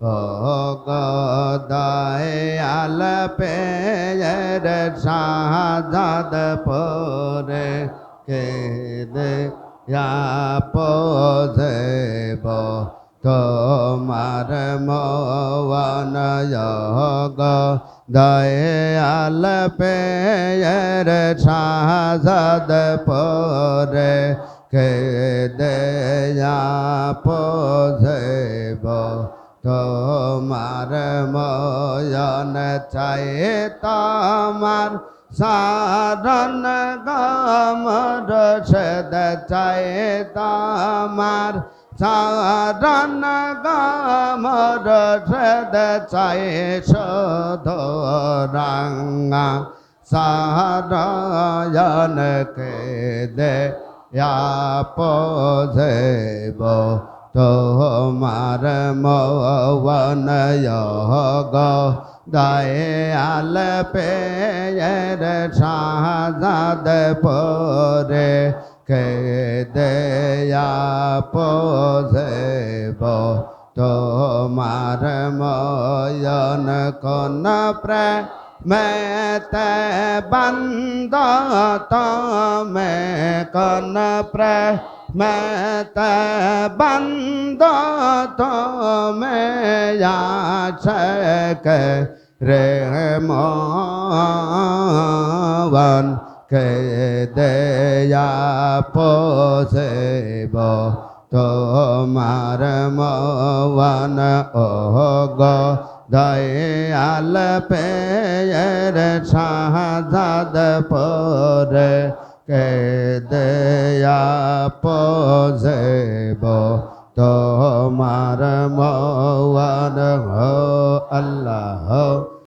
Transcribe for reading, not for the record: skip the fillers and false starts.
ও গো দয়াল পেয়ের শাহাদাত পরে কেঁদে পৌঁছব তোমার মন গো দয়াল পেয়ের শাহাদাত পরে কেঁদে পৌঁছব তোমার ময়ন চাই তোমার সারণ গমর সদ চাই তোমার সারণ গমর সদ চাই শোধ রঙ্গা সারয়ন কে দে পৌঁছব তোমার মৌন গো দয়াল পেয়ের শাহাদাত পরে কেঁদে পৌঁছব তোমার ময়ন কোন প্রেমেতে বন্ধ তুমি কোন প্রেমেতে বন্ধ তুমি আশকে রে মন কেঁদে পৌঁছব তোমার মন ও গো দয়াল পেয়ের শাহাদাত পরে কেঁদে পৌঁছব তোমার মন আল্লাহ